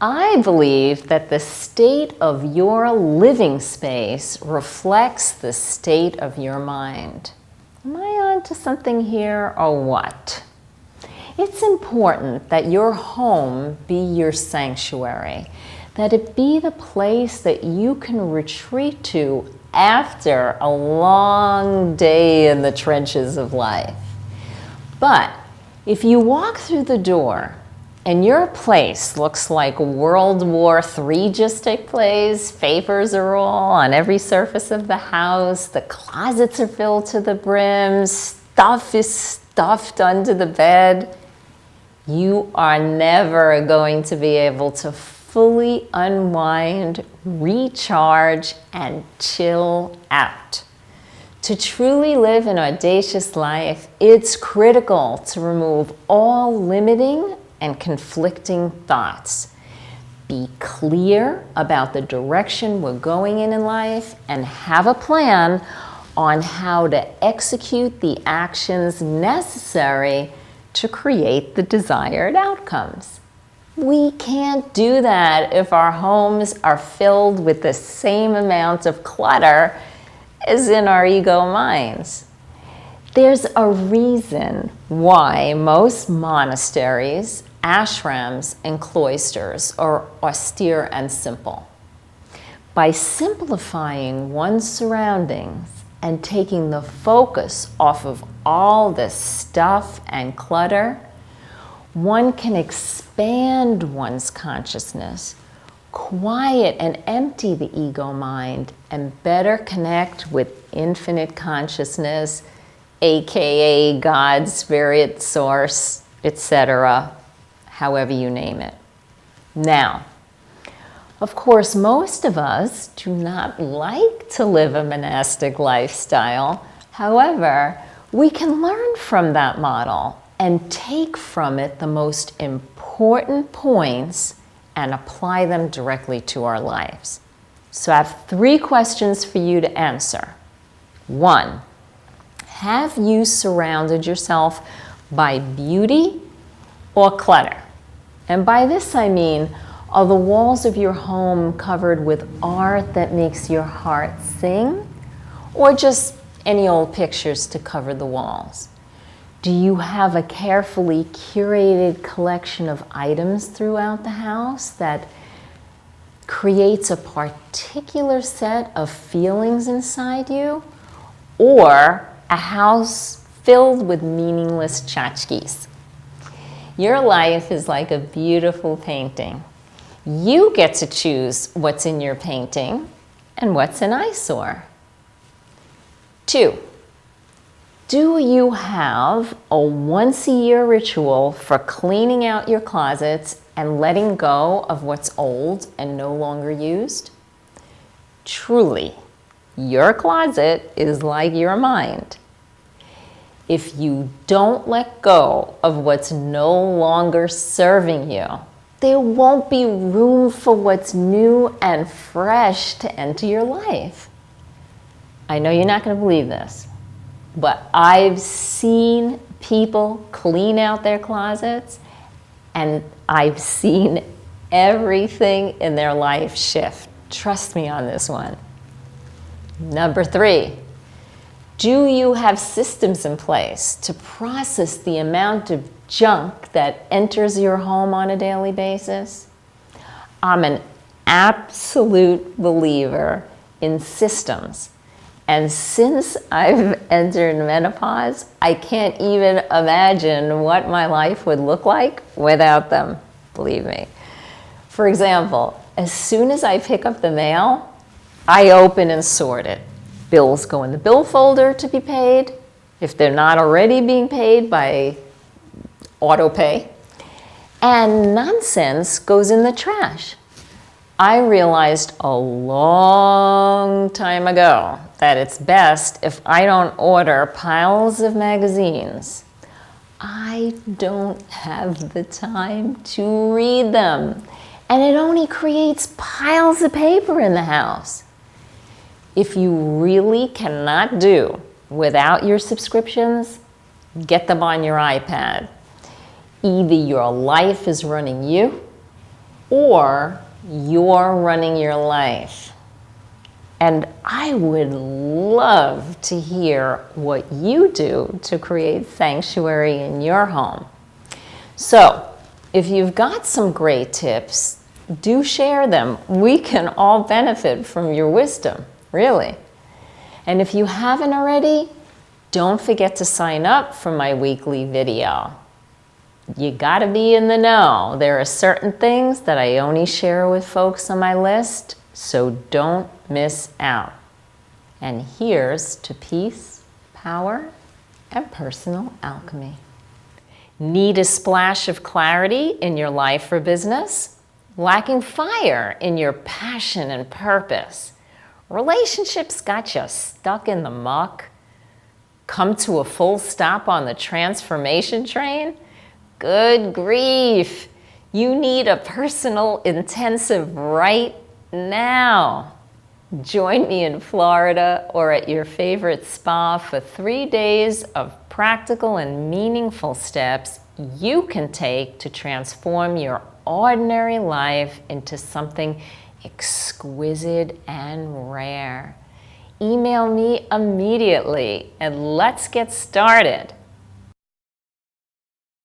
I believe that the state of your living space reflects the state of your mind. Am I onto something here or what? It's important that your home be your sanctuary, that it be the place that you can retreat to after a long day in the trenches of life. But if you walk through the door and your place looks like World War III just took place, papers are all on every surface of the house, the closets are filled to the brim, stuff is stuffed under the bed, you are never going to be able to fully unwind, recharge, and chill out. To truly live an audacious life, it's critical to remove all limiting and conflicting thoughts. Be clear about the direction we're going in life and have a plan on how to execute the actions necessary to create the desired outcomes. We can't do that if our homes are filled with the same amount of clutter as in our ego minds. There's a reason why most monasteries, ashrams, and cloisters are austere and simple. By simplifying one's surroundings and taking the focus off of all the stuff and clutter, one can expand one's consciousness, quiet and empty the ego mind, and better connect with infinite consciousness, aka God, Spirit, Source, etc., however you name it. Now, of course, most of us do not like to live a monastic lifestyle. However, we can learn from that model and take from it the most important points and apply them directly to our lives. So I have 3 questions for you to answer. 1, have you surrounded yourself by beauty or clutter? And by this I mean, are the walls of your home covered with art that makes your heart sing? Or just any old pictures to cover the walls? Do you have a carefully curated collection of items throughout the house that creates a particular set of feelings inside you? Or a house filled with meaningless tchotchkes? Your life is like a beautiful painting. You get to choose what's in your painting and what's an eyesore. 2, do you have a once-a-year ritual for cleaning out your closets and letting go of what's old and no longer used? Truly, your closet is like your mind. If you don't let go of what's no longer serving you, there won't be room for what's new and fresh to enter your life. I know you're not going to believe this, but I've seen people clean out their closets, and I've seen everything in their life shift. Trust me on this one. Number 3, do you have systems in place to process the amount of junk that enters your home on a daily basis? I'm an absolute believer in systems. And since I've entered menopause, I can't even imagine what my life would look like without them, believe me. For example, as soon as I pick up the mail, I open and sort it. Bills go in the bill folder to be paid, if they're not already being paid by auto pay, and nonsense goes in the trash. I realized a long time ago that it's best if I don't order piles of magazines. I don't have the time to read them, and it only creates piles of paper in the house. If you really cannot do without your subscriptions, get them on your iPad. Either your life is running you, or you're running your life. And I would love to hear what you do to create sanctuary in your home. So, if you've got some great tips, do share them. We can all benefit from your wisdom, really. And if you haven't already, don't forget to sign up for my weekly video. You gotta be in the know. There are certain things that I only share with folks on my list, so don't miss out. And here's to peace, power, and personal alchemy. Need a splash of clarity in your life or business? Lacking fire in your passion and purpose? Relationships got you stuck in the muck? Come to a full stop on the transformation train? Good grief! You need a personal intensive right now. Join me in Florida or at your favorite spa for 3 days of practical and meaningful steps you can take to transform your ordinary life into something exquisite and rare. Email me immediately and let's get started.